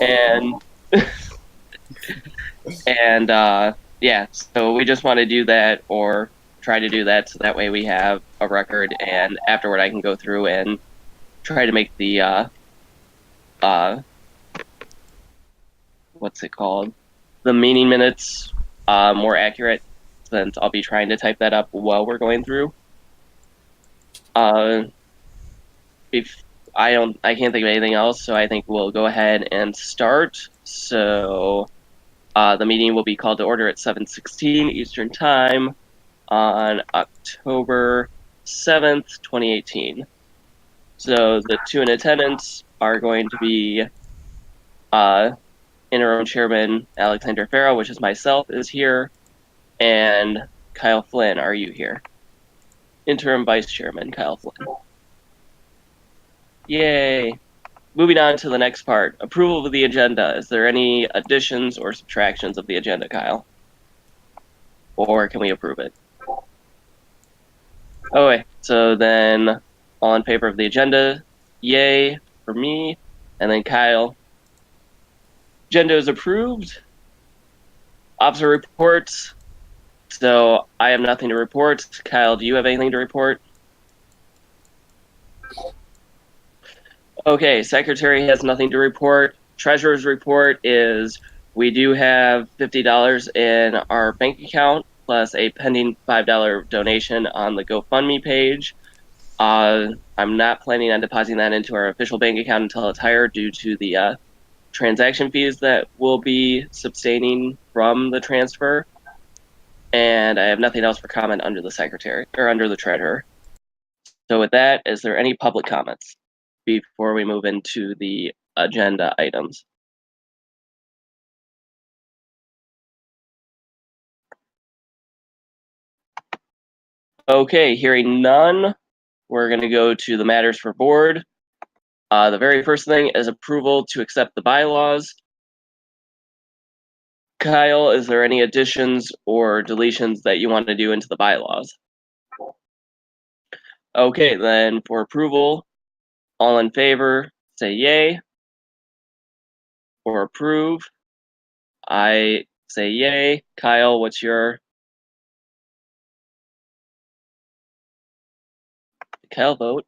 And yeah, so we just want to do that or try to do that so that way we have a record, and afterward I can go through and try to make the uh what's it called? The meeting minutes more accurate, since I'll be trying to type that up while we're going through. If I can't think of anything else, so I think we'll go ahead and start. So the meeting will be called to order at 7:16 Eastern Time on October 7th, 2018. So the two in attendance are going to be interim chairman Alexander Farrow, which is myself, is here, and Kyle Flynn, are you here? Interim vice chairman Kyle Flynn. Yay. Moving on to the next part, approval of the agenda. Is there any additions or subtractions of the agenda, Kyle? Or can we approve it? Okay, so then all in favor of the agenda, yay for me, and then Kyle. Agenda is approved. Officer reports. So I have nothing to report. Kyle, do you have anything to report? Okay, secretary has nothing to report. Treasurer's report is we do have $50 in our bank account plus a pending $5 donation on the GoFundMe page. I'm not planning on depositing that into our official bank account until it's higher due to the transaction fees that will be sustaining from the transfer. And I have nothing else for comment under the secretary or under the treasurer. So with that, is there any public comments before we move into the agenda items? Okay, hearing none, we're going to go to the matters for board. The very first thing is approval to accept the bylaws. Kyle, is there any additions or deletions that you want to do into the bylaws? Okay, then for approval, all in favor, say yay. For approve, I say yay. Kyle, what's your? Kyle, vote.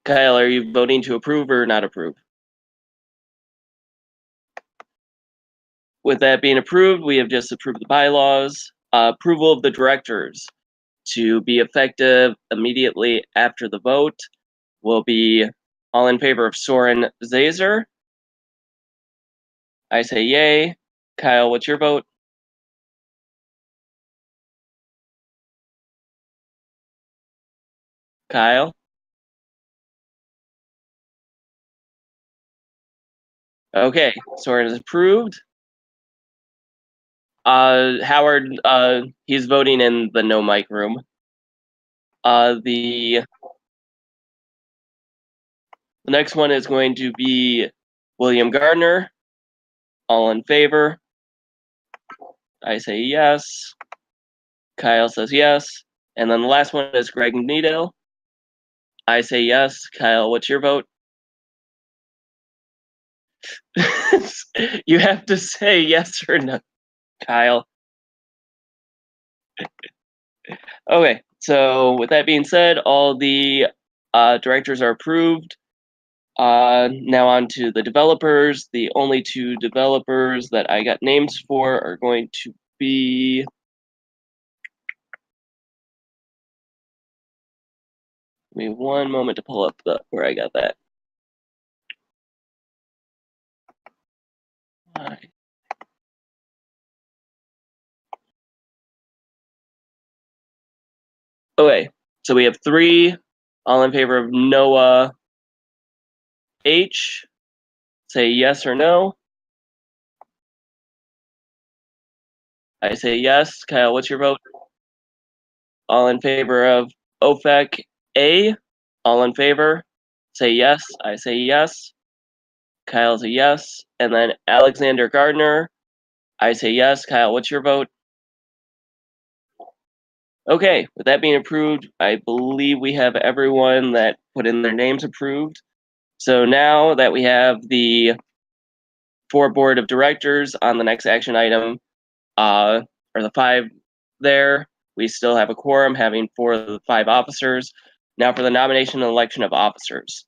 Kyle, are you voting to approve or not approve? With that being approved, we have just approved the bylaws. Approval of the directors to be effective immediately after the vote will be all in favor of Soren Zazer. I say yay. Kyle, what's your vote? Kyle? Okay, Soren is approved. Howard, he's voting in the no mic room. The next one is going to be William Gardner. All in favor? I say yes. Kyle says yes. And then the last one is Greg Needle. I say yes. Kyle, what's your vote? You have to say yes or no, Kyle. Okay, so with that being said, all the directors are approved. Now on to the developers. The only two developers that I got names for are going to be. Give me one moment to pull up where I got that. Okay, so we have three. All in favor of Noah H. Say yes or no. I say yes. Kyle, what's your vote? All in favor of OFEC A? All in favor? Say yes. I say yes. Kyle's a yes. And then Alexander Gardner. I say yes. Kyle, what's your vote? Okay, with that being approved, I believe we have everyone that put in their names approved. So now that we have the 4 board of directors on the next action item, or the 5 there, we still have a quorum having 4 of the 5 officers. Now for the nomination and election of officers.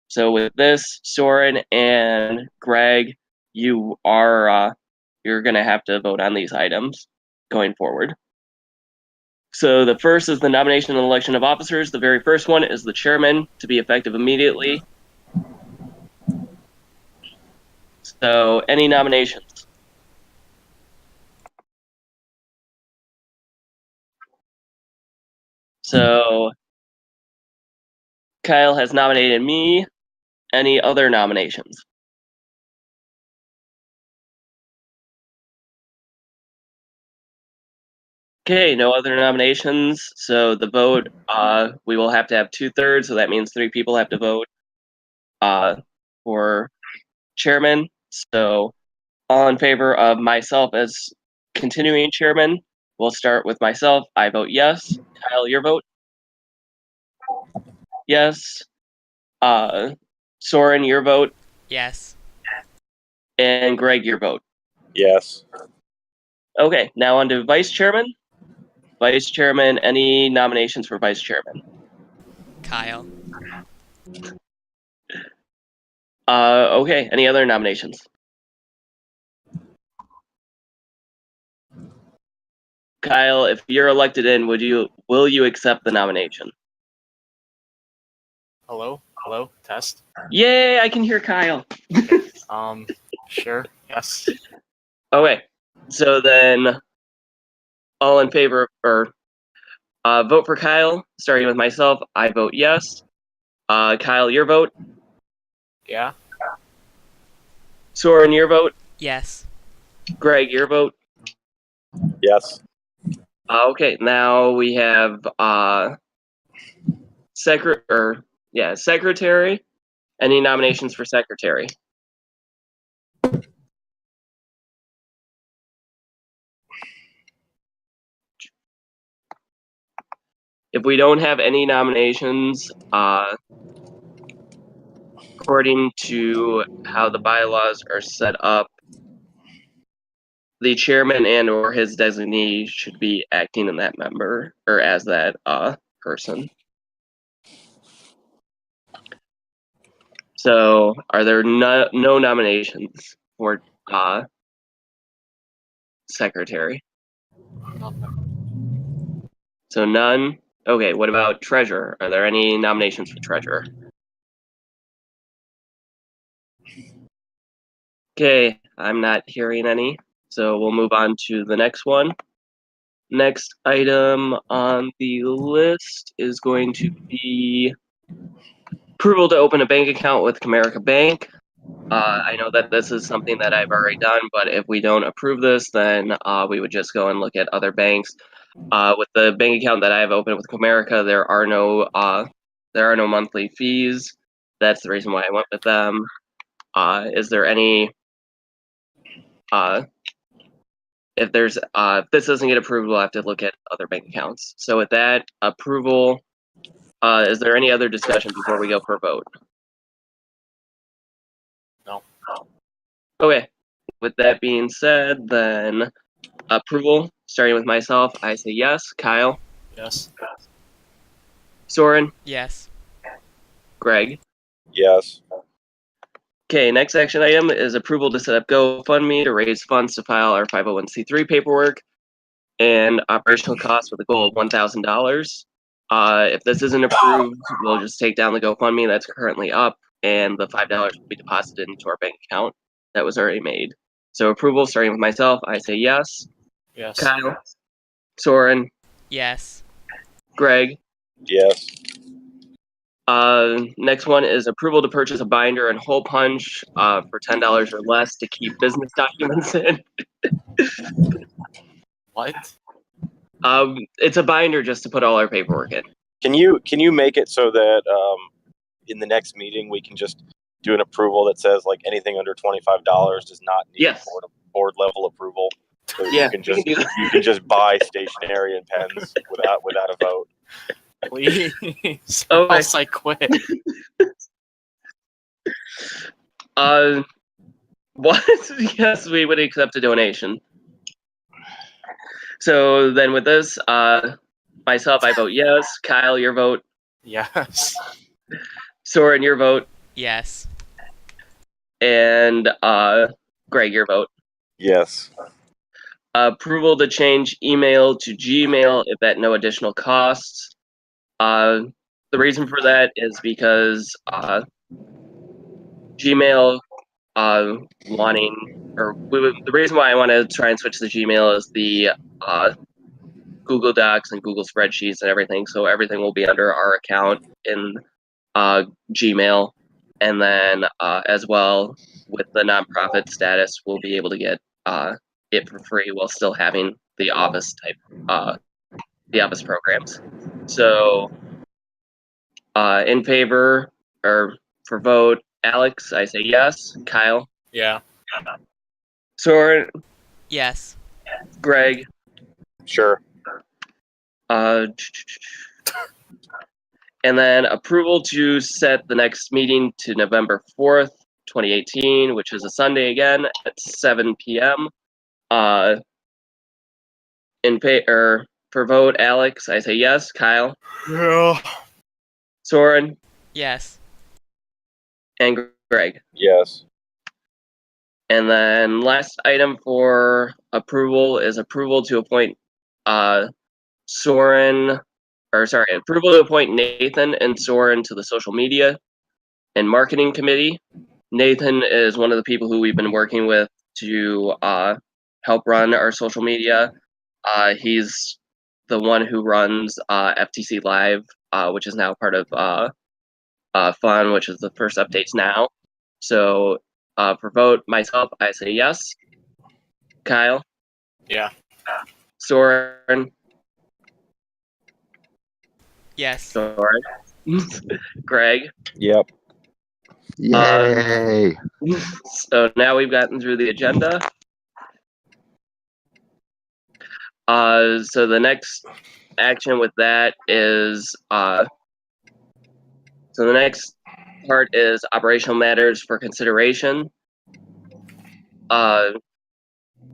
So with this, Soren and Greg, you are you're gonna have to vote on these items going forward. So the first is the nomination and election of officers. The very first one is the chairman, to be effective immediately. So any nominations? So Kyle has nominated me. Any other nominations? Okay, no other nominations. So the vote, we will have to have 2/3, so that means 3 people have to vote for chairman. So all in favor of myself as continuing chairman, we'll start with myself. I vote yes. Kyle, your vote? Yes. Soren, your vote? Yes. And Greg, your vote? Yes. Okay, now on to vice chairman. Vice chairman, any nominations for vice chairman? Kyle. Okay, any other nominations? Kyle, if you're elected in, will you accept the nomination? Hello? Hello? Test? Yay, I can hear Kyle. Sure. Yes. Okay, so then all in favor, or vote for Kyle, starting with myself. I vote yes. Kyle, your vote? Yeah. Soren, your vote? Yes. Greg, your vote? Yes. Okay, now we have secretary. Any nominations for secretary? If we don't have any nominations, according to how the bylaws are set up, the chairman and or his designee should be acting in that member or as that person. So are there no nominations for secretary? So none. Okay, what about treasurer? Are there any nominations for treasurer? Okay, I'm not hearing any. So we'll move on to the next one. Next item on the list is going to be approval to open a bank account with Comerica Bank. I know that this is something that I've already done, but if we don't approve this, then we would just go and look at other banks. With the bank account that I have opened with Comerica, there are no monthly fees. That's the reason why I went with them. Is there any if this doesn't get approved, we'll have to look at other bank accounts. So with that approval, is there any other discussion before we go for a vote? No. Okay. With that being said, then approval, starting with myself, I say yes. Kyle? Yes. Soren? Yes. Greg? Yes. Okay, next action item is approval to set up GoFundMe to raise funds to file our 501c3 paperwork and operational costs with a goal of $1,000. If this isn't approved, we'll just take down the GoFundMe that's currently up, and the $5 will be deposited into our bank account that was already made. So approval, starting with myself, I say yes. Yes. Kyle? Soren? Yes. Greg? Yes. Next one is approval to purchase a binder and hole punch for $10 or less to keep business documents in. What? It's a binder just to put all our paperwork in. Can you make it so that in the next meeting we can just do an approval that says like anything under $25 does not need Yes. board level approval? So Yeah, you can we can do that. you can just buy stationery and pens without a vote. Please. Okay. Else I quit. What? Yes, we would accept a donation. So then with this, myself, I vote yes. Kyle, your vote. Yes. Soren, your vote. Yes. And Greg, your vote. Yes. Approval to change email to Gmail if at no additional costs. The reason for that is because Gmail the reason why I want to try and switch to Gmail is the Google Docs and Google spreadsheets and everything. So everything will be under our account in Gmail, and then as well with the nonprofit status, we'll be able to get it for free while still having the Office programs. So in favor or for vote, Alex, I say yes. Kyle, Yeah. Soren, Yes. Greg, Sure. and then approval to set the next meeting to November 4th, 2018, which is a Sunday again at 7 p.m. For vote, Alex, I say yes. Kyle, Yeah. Soren, Yes. and Greg. Yes. And then last item for approval is approval to appoint approval to appoint Nathan and Soren to the social media and marketing committee. Nathan is one of the people who we've been working with to help run our social media. He's the one who runs FTC Live, which is now part of Fun, which is the first updates now. So for vote, myself, I say yes. Kyle, Yeah. Soren, Yes. Greg. Yep. Yay! So now we've gotten through the agenda. So the next action with that is so the next part is operational matters for consideration. So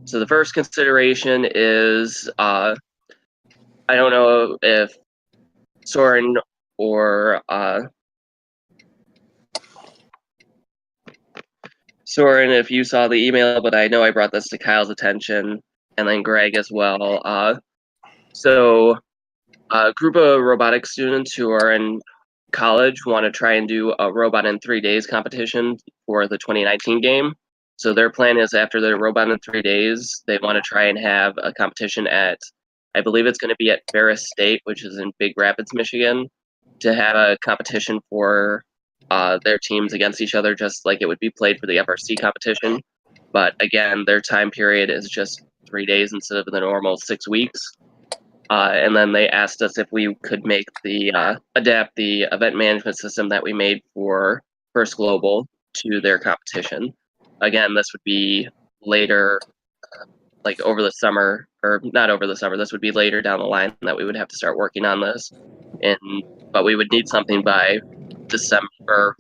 the first consideration is I don't know if Soren or Soren, if you saw the email, but I know I brought this to Kyle's attention, and then Greg as well. So a group of robotics students who are in college want to try and do a robot in 3 days competition for the 2019 game. So their plan is after the robot in 3 days, they want to try and have a competition at, I believe it's going to be at Ferris State, which is in Big Rapids, Michigan, to have a competition for their teams against each other, just like it would be played for the FRC competition. But again, their time period is just 3 days instead of the normal 6 weeks. And then they asked us if we could make adapt the event management system that we made for First Global to their competition. Again, this would be later, like over the summer, or not over the summer. This would be later down the line that we would have to start working on this, but we would need something by December.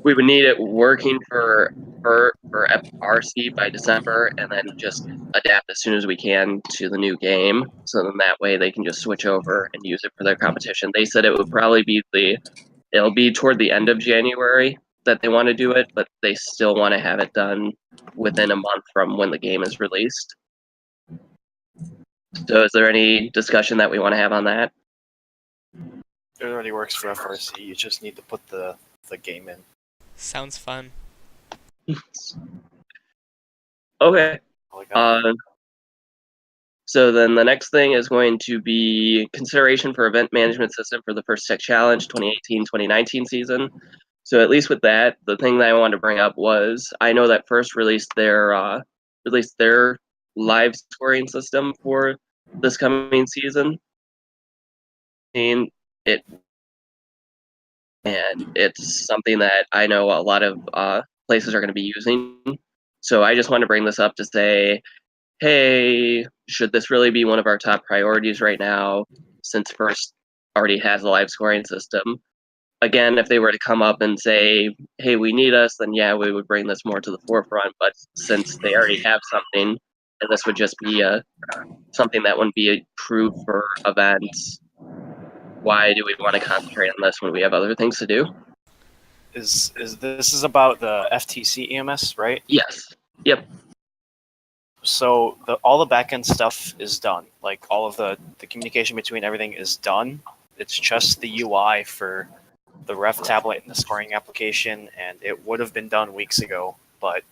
We would need it working for FRC by December, and then just adapt as soon as we can to the new game. So then that way they can just switch over and use it for their competition. They said it would probably be it'll be toward the end of January that they want to do it, but they still want to have it done within a month from when the game is released. So is there any discussion that we want to have on that? It already works for FRC. You just need to put the game in. Sounds fun. Okay. All I got. So then the next thing is going to be consideration for event management system for the First Tech Challenge 2018-2019 season. So at least with that, the thing that I wanted to bring up was I know that First released their live scoring system for this coming season. And it's something that I know a lot of places are going to be using. So I just want to bring this up to say, hey, should this really be one of our top priorities right now, since First already has a live scoring system? Again, if they were to come up and say, hey, we need us, then yeah, we would bring this more to the forefront. But since they already have something, and this would just be something that wouldn't be approved for events, why do we want to concentrate on this when we have other things to do? Is this is about the FTC EMS, right? Yes. Yep. So all the backend stuff is done. Like all of the communication between everything is done. It's just the UI for the ref tablet and the scoring application, and it would have been done weeks ago, but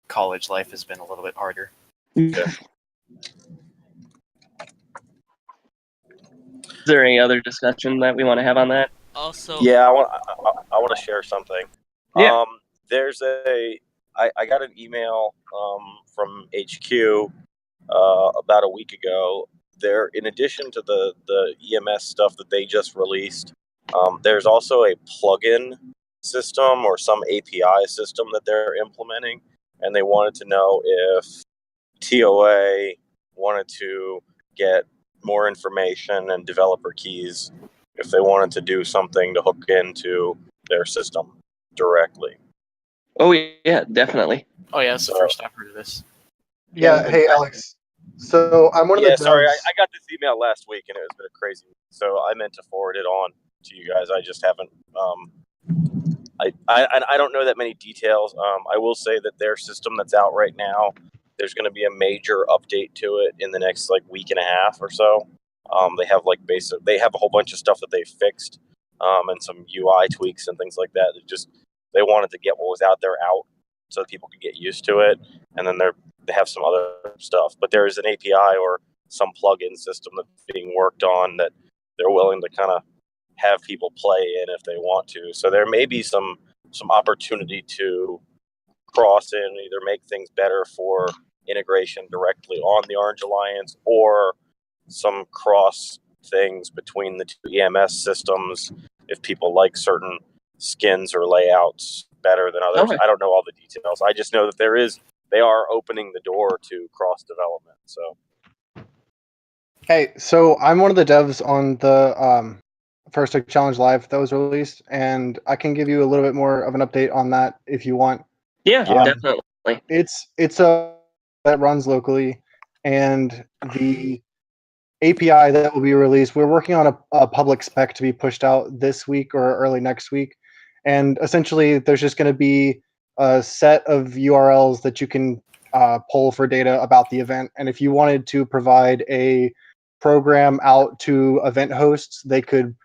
college life has been a little bit harder. Is there any other discussion that we want to have on that? Also, Yeah, I want to share something. Yeah. There's I got an email from HQ about a week ago. There, in addition to the EMS stuff that they just released, there's also a plugin system or some API system that they're implementing, and they wanted to know if TOA wanted to get more information and developer keys if they wanted to do something to hook into their system directly. Oh, yeah, definitely. Oh yeah, that's the first I've heard of this. Yeah, hey Alex. So I'm one of the devs. Sorry, I got this email last week and it was been a crazy week, so I meant to forward it on to you guys. I just haven't. I don't know that many details. I will say that their system that's out right now, there's going to be a major update to it in the next like week and a half or so. They have they have a whole bunch of stuff that they fixed, and some UI tweaks and things like that. They wanted to get what was out there out so that people could get used to it, and then they have some other stuff. But there is an API or some plugin system that's being worked on that they're willing to kind of have people play in if they want to. So there may be some opportunity to cross in, either make things better for integration directly on the Orange Alliance, or some cross things between the two EMS systems if people like certain skins or layouts better than others. Okay. I don't know all the details. I just know that they are opening the door to cross development. So Hey, so I'm one of the devs on the First Hook Challenge Live that was released, and I can give you a little bit more of an update on that if you want. Yeah, Yeah. definitely. It's a that runs locally, and the API that will be released, we're working on a public spec to be pushed out this week or early next week. And essentially, there's just going to be a set of URLs that you can pull for data about the event. And if you wanted to provide a program out to event hosts, they could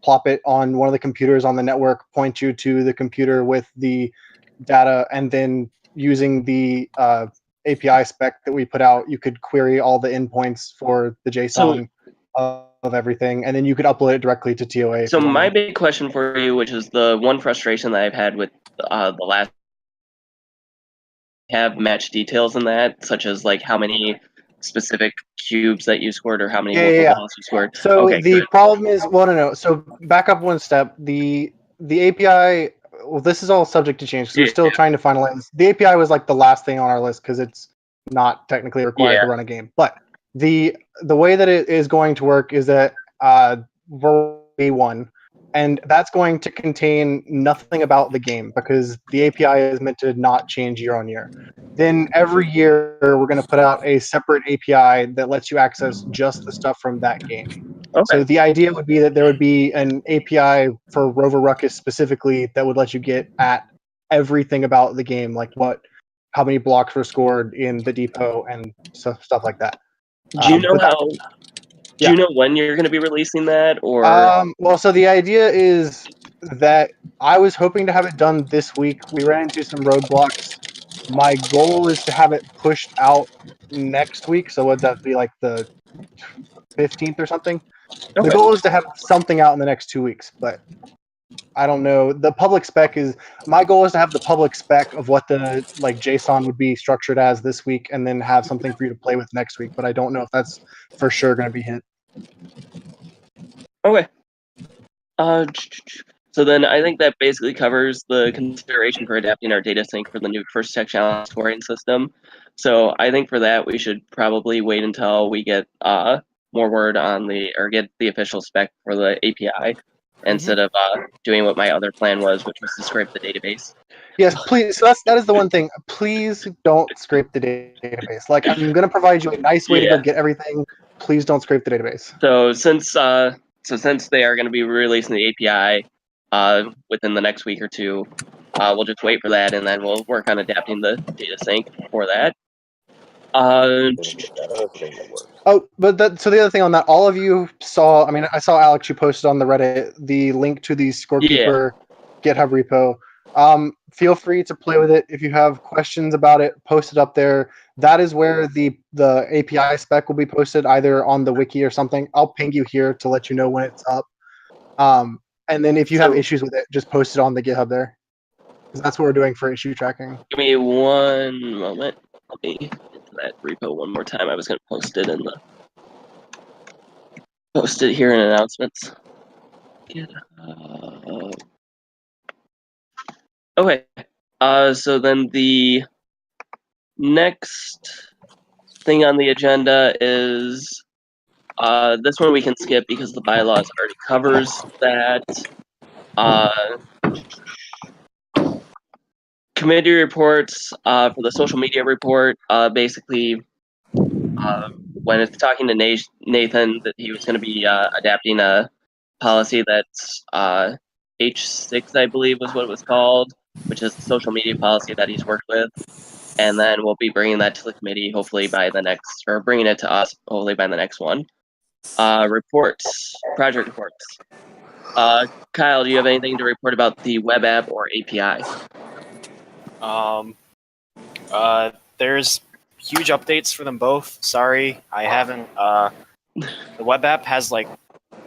plop it on one of the computers on the network, point you to the computer with the data, and then using the API spec that we put out, you could query all the endpoints for the JSON of everything, and then you could upload it directly to TOA. So my big question for you, which is the one frustration that I've had with the last, have match details in that, such as like how many specific cubes that you scored or how many balls you scored. So okay, the good. problem is, well, no. So back up one step. The API. Well, this is all subject to change because we're still trying to finalize. The API was like the last thing on our list because it's not technically required to run a game. But the way that it is going to work is that V1, and that's going to contain nothing about the game because the API is meant to not change year on year. Then every year we're going to put out a separate API that lets you access just the stuff from that game. Okay. So the idea would be that there would be an API for Rover Ruckus specifically that would let you get at everything about the game, like how many blocks were scored in the depot and stuff like that. Do you know do you know when you're going to be releasing that, or? Well, so the idea is that I was hoping to have it done this week. We ran into some roadblocks. My goal is to have it pushed out next week. So would that be like the 15th or something? Okay. The goal is to have something out in the next 2 weeks, but I don't know. The public spec is my goal is to have the public spec of what the like JSON would be structured as this week, and then have something for you to play with next week. But I don't know if that's for sure going to be hit. Okay. So then I think that basically covers the consideration for adapting our data sync for the new first tech challenge scoring system. So I think for that we should probably wait until we get more word on or get the official spec for the API instead of doing what my other plan was, which was to scrape the database. Yes, please. So that is the one thing. Please don't scrape the database. Like, I'm gonna provide you a nice way to go Yeah. get everything. Please don't scrape the database. So since they are going to be releasing the API within the next week or two, we'll just wait for that, and then we'll work on adapting the data sync for that. Oh, but so the other thing on that, all of you saw. I mean, I saw Alex. You posted on the Reddit the link to the Scorekeeper GitHub repo. Feel free to play with it. If you have questions about it, post it up there. That is where the API spec will be posted, either on the wiki or something. I'll ping you here to let you know when it's up. And then if you have issues with it, just post it on the GitHub there. Because that's what we're doing for issue tracking. Give me one moment. Let me get to that repo one more time. I was going to post it here in announcements. GitHub. Okay. So then the next thing on the agenda is this one we can skip because the bylaws already covers that. Committee reports for the social media report. Basically, when it's talking to Nathan, that he was going to be adapting a policy that's H6, I believe, was what it was called, which is the social media policy that he's worked with. And then we'll be bringing that to the committee, hopefully by the next, or bringing it to us, hopefully by the next one. Reports, project reports. Kyle, do you have anything to report about the web app or API? There's huge updates for them both. Sorry, I haven't. The web app has like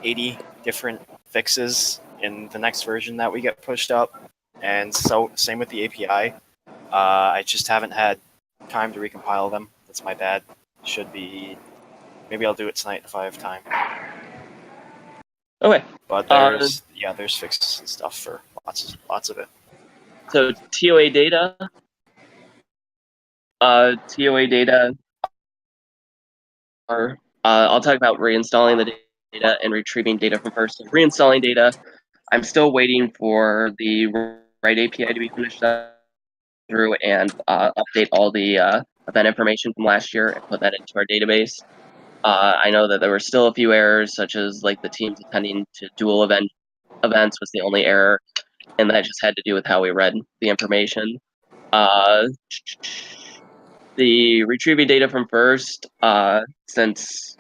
80 different fixes in the next version that we get pushed up, and so same with the API. I just haven't had time to recompile them. That's my bad. Should be. Maybe I'll do it tonight if I have time. Okay. But there's fixes and stuff for lots of it. So TOA data. TOA data. I'll talk about reinstalling the data and retrieving data from first. So reinstalling data. I'm still waiting for the right API to be finished up through and update all the event information from last year and put that into our database. I know that there were still a few errors, such as like the teams attending to dual events was the only error, and that just had to do with how we read the information. The retrieving data from first, since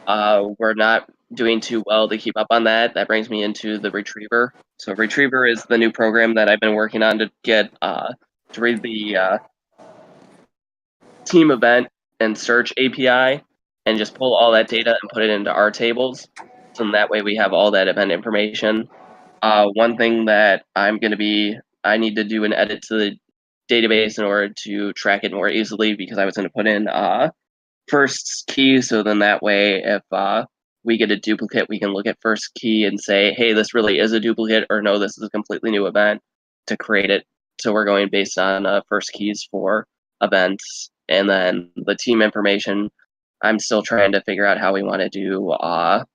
we're not doing too well to keep up on that, that brings me into the Retriever. So Retriever is the new program that I've been working on to get to read the team event and search API and just pull all that data and put it into our tables. So that way we have all that event information. One thing that I need to do an edit to the database in order to track it more easily, because I was going to put in first key, so then that way if we get a duplicate, we can look at first key and say, hey, this really is a duplicate, or no, this is a completely new event, to create it. So we're going based on first keys for events. And then the team information, I'm still trying to figure out how we want to do out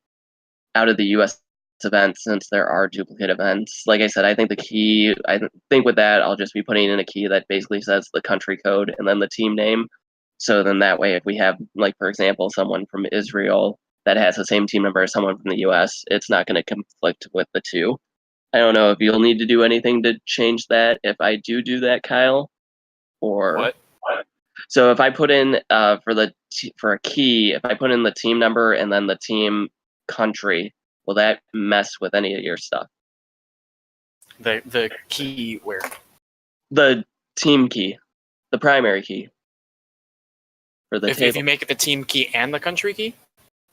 of the US events, since there are duplicate events. Like I said, I think with that, I'll just be putting in a key that basically says the country code and then the team name. So then that way, if we have, like, for example, someone from Israel that has the same team number as someone from the US, it's not going to conflict with the two. I don't know if you'll need to do anything to change that if I do that, Kyle. Or What? So if I put in for a key, if I put in the team number and then the team country, will that mess with any of your stuff? The key where? The team key, the primary key for the table. If you make it the team key and the country key,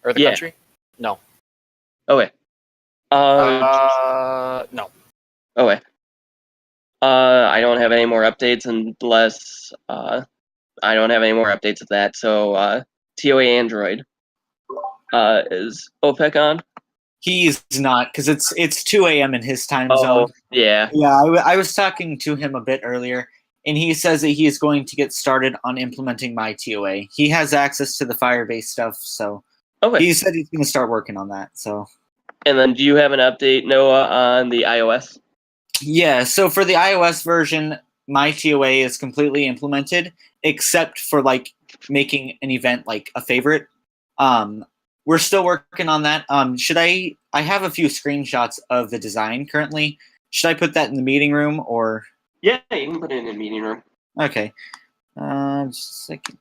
or the Yeah. country, no. Okay. No. Okay. I don't have any more updates unless I don't have any more updates of that. So TOA Android is OPEC on? He's not, because it's 2 a.m. in his time zone. Yeah. Yeah, I was talking to him a bit earlier, and he says that he is going to get started on implementing my TOA. He has access to the Firebase stuff, so Okay. he said he's going to start working on that. So And then, do you have an update, Noah, on the iOS? yeah, so for the iOS version, my TOA is completely implemented, except for like making an event like a favorite. We're still working on that. Should I have a few screenshots of the design currently. Should I put that in the meeting room or? Yeah, you can put it in the meeting room. Okay. Just a second.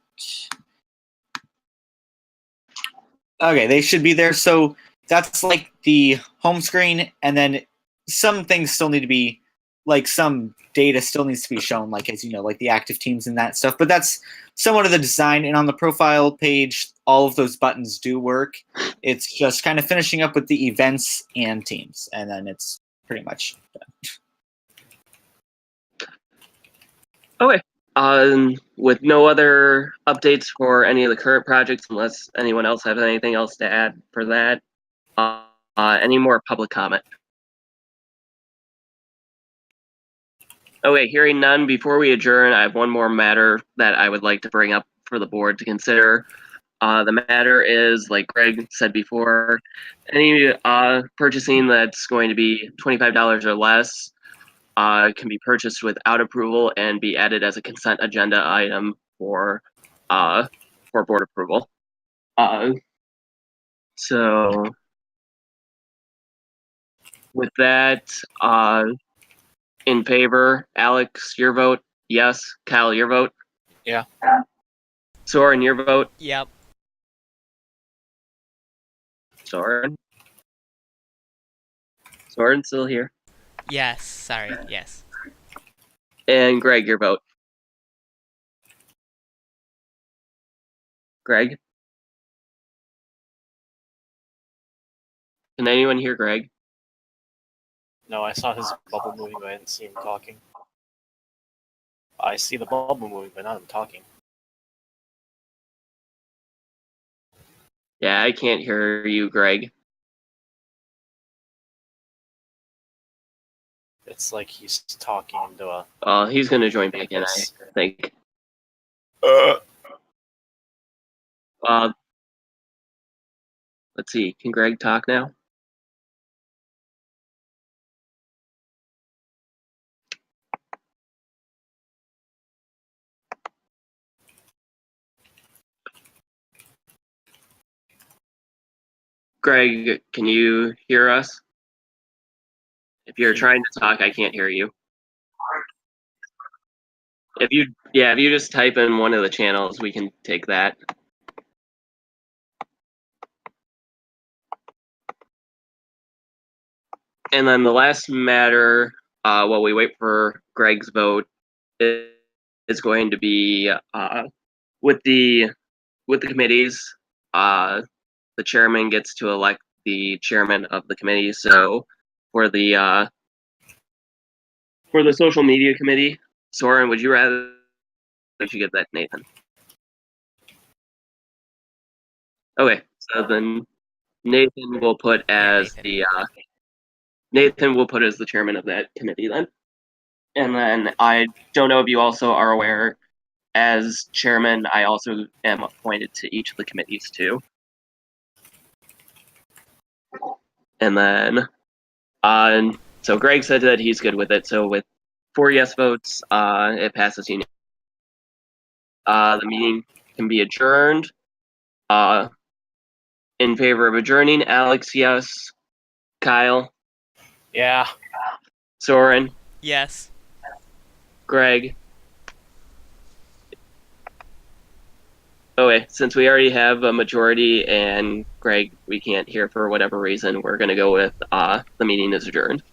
Okay, they should be there. So that's like the home screen, and then some things still need to be, like some data still needs to be shown, like as you know, like the active teams and that stuff. But that's somewhat of the design. And on the profile page, all of those buttons do work. It's just kind of finishing up with the events and teams, and then it's pretty much done. Okay. With no other updates for any of the current projects, unless anyone else has anything else to add for that, any more public comment? Okay, hearing none, before we adjourn, I have one more matter that I would like to bring up for the board to consider. The matter is, like Greg said before, any purchasing that's going to be $25 or less can be purchased without approval and be added as a consent agenda item for board approval. So with that, in favor, Alex, your vote, yes. Kyle, your vote? Yeah. Soren, your vote? Yep. Soren? Soren's still here. Yes. Sorry. Yes. And Greg, your vote? Greg? Can anyone hear Greg? No, I saw his bubble moving, but I didn't see him talking. I see the bubble moving, but not him talking. Yeah, I can't hear you, Greg. It's like he's talking into a. He's gonna join back in, I think. Let's see. Can Greg talk now? Greg, can you hear us? If you're trying to talk, I can't hear you. If you just type in one of the channels, we can take that. And then the last matter, while we wait for Greg's vote, is going to be with the committees. The chairman gets to elect the chairman of the committee. So for the social media committee, Soren, would you rather we should get that Nathan? Okay, so then Nathan will put as Nathan will put as the chairman of that committee then. And then I don't know if you also are aware, as chairman, I also am appointed to each of the committees too. And then, so Greg said that he's good with it. So with 4 yes votes, it passes unanimously. The meeting can be adjourned. In favor of adjourning, Alex, yes. Kyle? Yeah. Soren? Yes. Greg? Okay, since we already have a majority and Greg we can't hear for whatever reason, we're going to go with the meeting is adjourned.